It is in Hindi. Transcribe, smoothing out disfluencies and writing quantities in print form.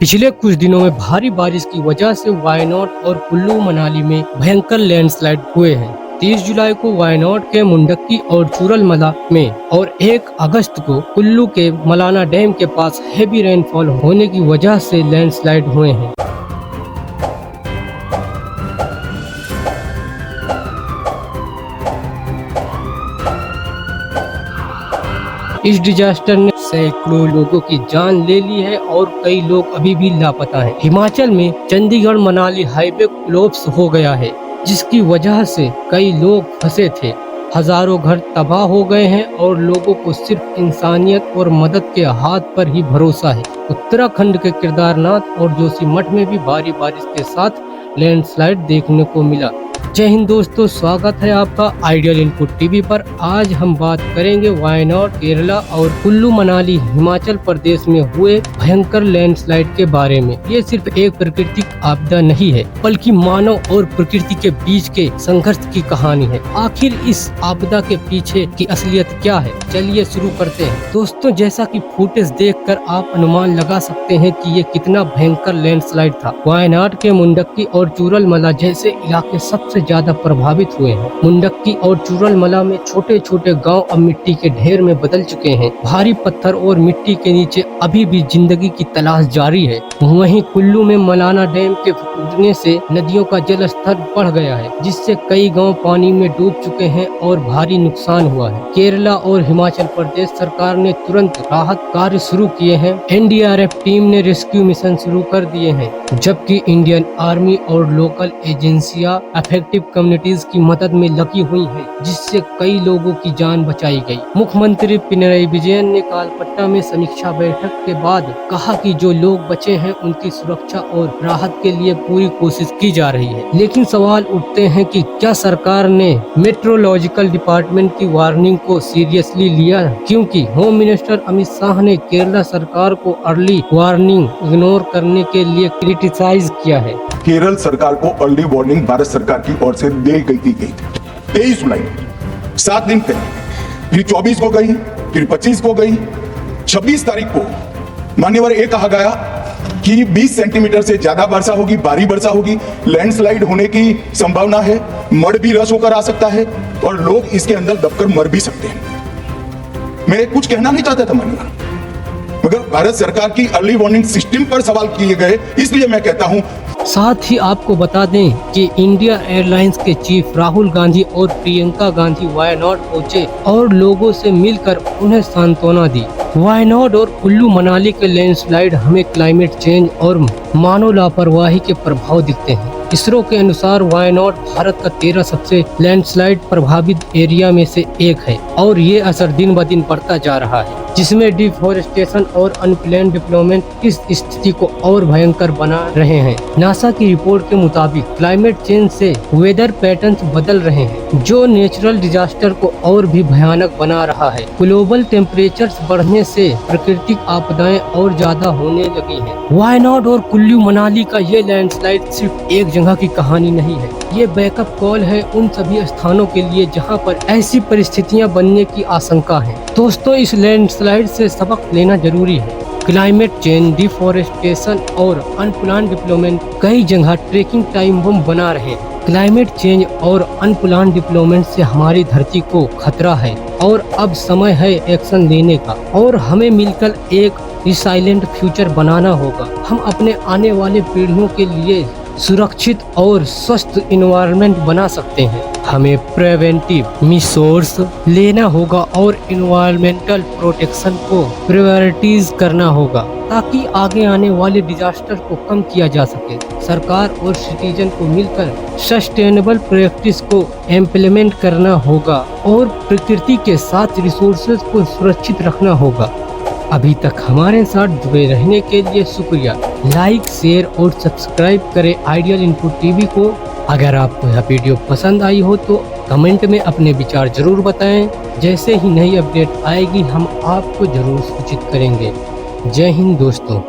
पिछले कुछ दिनों में भारी बारिश की वजह से वायनाड और कुल्लू मनाली में भयंकर लैंडस्लाइड हुए हैं। 30 जुलाई को वायनाड के मुंडक्की और चूरलमला में और 1 अगस्त को कुल्लू के मलाना डैम के पास हेवी रेनफॉल होने की वजह से लैंडस्लाइड हुए हैं। इस डिजास्टर ने सैकड़ों लोगों की जान ले ली है और कई लोग अभी भी लापता हैं। हिमाचल में चंडीगढ़ मनाली हाईवे क्लोज हो गया है, जिसकी वजह से कई लोग फंसे थे। हजारों घर तबाह हो गए हैं और लोगों को सिर्फ इंसानियत और मदद के हाथ पर ही भरोसा है। उत्तराखंड के केदारनाथ और जोशीमठ में भी भारी बारिश के साथ लैंडस्लाइड देखने को मिला। जय हिंद दोस्तों, स्वागत है आपका आइडियल इनपुट टीवी पर। आज हम बात करेंगे वायनाड केरला और कुल्लू मनाली हिमाचल प्रदेश में हुए भयंकर लैंडस्लाइड के बारे में। ये सिर्फ एक प्राकृतिक आपदा नहीं है, बल्कि मानव और प्रकृति के बीच के संघर्ष की कहानी है। आखिर इस आपदा के पीछे की असलियत क्या है, चलिए शुरू करते हैं। दोस्तों, जैसा कि फुटेज देखकर आप अनुमान लगा सकते हैं कि ये कितना भयंकर लैंडस्लाइड था। वायनाड के मुंडक्की और चूरलमला जैसे इलाके सबसे ज्यादा प्रभावित हुए हैं। मुंडक्की और चूरलमला में छोटे छोटे गांव अब मिट्टी के ढेर में बदल चुके हैं। भारी पत्थर और मिट्टी के नीचे अभी भी जिंदगी की तलाश जारी है। वहीं कुल्लू में मलाना डैम के फूटने से नदियों का जल स्तर बढ़ गया है, जिससे कई गांव पानी में डूब चुके हैं और भारी नुकसान हुआ है। केरला और हिमाचल प्रदेश सरकार ने तुरंत राहत कार्य शुरू किए हैं। एनडीआरएफ टीम ने रेस्क्यू मिशन शुरू कर दिए हैं, जबकि इंडियन आर्मी और लोकल एजेंसियां अफेक्टिव कम्युनिटीज की मदद में लगी हुई हैं, जिससे कई लोगों की जान बचाई गई। मुख्यमंत्री पिनरई विजयन ने कालपट्टा में समीक्षा बैठक के बाद कहा कि जो लोग बचे हैं उनकी सुरक्षा और राहत के लिए पूरी कोशिश की जा रही है। लेकिन सवाल उठते हैं कि क्या सरकार ने मेट्रोलॉजिकल डिपार्टमेंट की वार्निंग को सीरियसली लिया, क्योंकि होम मिनिस्टर अमित शाह ने केरला सरकार को अर्ली वार्निंग इग्नोर करने के लिए क्रिटिसाइज किया है। केरल सरकार को अर्ली वार्निंग भारत सरकार की ओर से दी गई थी 23 जुलाई, 7 दिन पहले, फिर 24 को गई, फिर 25 को गई, 26 तारीख को मान्यवर ये कहा गया कि 20 सेंटीमीटर से ज्यादा वर्षा होगी, भारी वर्षा होगी, लैंडस्लाइड होने की संभावना है, मड भी रस होकर आ सकता है और लोग इसके अंदर दबकर मर भी सकते हैं। मैं कुछ कहना नहीं चाहता था मान्यवर, मगर भारत सरकार की अर्ली वार्निंग सिस्टम पर सवाल किए गए, इसलिए मैं कहता हूं। साथ ही आपको बता दें कि इंडिया एयरलाइंस के चीफ राहुल गांधी और प्रियंका गांधी वायनाड पहुंचे और लोगों से मिलकर उन्हें सांत्वना दी। वायनाड और कुल्लू मनाली के लैंडस्लाइड हमें क्लाइमेट चेंज और मानव लापरवाही के प्रभाव दिखते हैं। इसरो के अनुसार वायनाड भारत का 13 सबसे लैंडस्लाइड प्रभावित एरिया में से एक है और ये असर दिन ब दिन बढ़ता जा रहा है, जिसमें डिफॉरेस्टेशन और अनप्लान्ड डेवलपमेंट इस स्थिति को और भयंकर बना रहे हैं। नासा की रिपोर्ट के मुताबिक क्लाइमेट चेंज से वेदर पैटर्न्स बदल रहे हैं, जो नेचुरल डिजास्टर को और भी भयानक बना रहा है। ग्लोबल टेम्परेचर्स बढ़ने से प्राकृतिक आपदाएं और ज्यादा होने लगी हैं। वायनाड और कुल्लू मनाली का ये लैंडस्लाइड सिर्फ एक जगह की कहानी नहीं है, ये बैकअप कॉल है उन सभी स्थानों के लिए जहां पर ऐसी परिस्थितियां बनने की आशंका है। दोस्तों, इस लैंडस्लाइड से सबक लेना जरूरी है। क्लाइमेट चेंज, डिफॉरेस्टेशन और अनप्लान्ड डेवलपमेंट कई जगह ट्रेकिंग टाइम बम बना रहे हैं। क्लाइमेट चेंज और अनप्लान्ड डेवलपमेंट से हमारी धरती को खतरा है और अब समय है एक्शन लेने का और हमें मिलकर एक रिसाइलेंट फ्यूचर बनाना होगा। हम अपने आने वाले पीढ़ियों के लिए सुरक्षित और स्वस्थ इन्वायरमेंट बना सकते हैं। हमें प्रिवेंटिव मेजर्स लेना होगा और इन्वायरमेंटल प्रोटेक्शन को प्रायोरिटीज करना होगा, ताकि आगे आने वाले डिजास्टर को कम किया जा सके। सरकार और सिटीजन को मिलकर सस्टेनेबल प्रैक्टिस को इम्प्लीमेंट करना होगा और प्रकृति के साथ रिसोर्सेज को सुरक्षित रखना होगा। अभी तक हमारे साथ जुड़े रहने के लिए शुक्रिया। लाइक, शेयर और सब्सक्राइब करें आइडियल इनपुट टीवी को। अगर आपको यह वीडियो पसंद आई हो तो कमेंट में अपने विचार जरूर बताएं। जैसे ही नई अपडेट आएगी हम आपको जरूर सूचित करेंगे। जय हिंद दोस्तों।